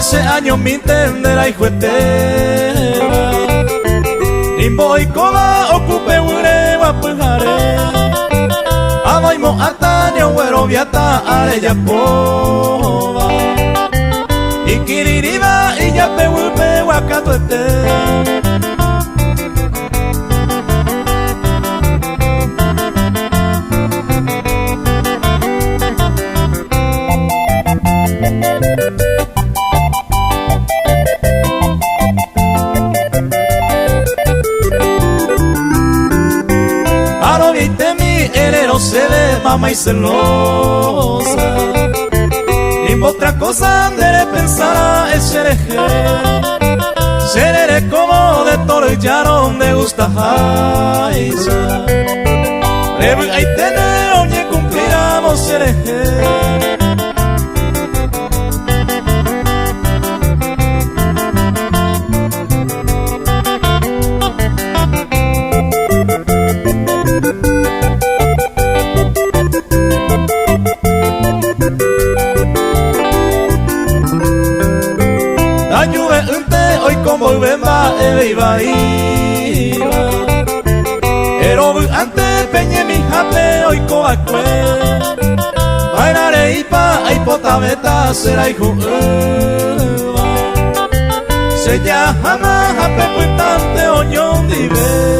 15 años me entenderá y jueteba Nimbo y coba ocupe ureba pujare Abaimo atanio güero viata areya poba Y kiririba y ya pe ulpe wakatuete Se ve mamá y celosa Y otra cosa de pensar es xereje Xerere como de toro y llano me gusta jaisa Rebu ahí tener oye cumpliramos xereje Hoy como bemba iba Pero antes peñe mi jape hoy coacue Bailare ipa ay potabeta será hijo Se llama jape puntante oñón dive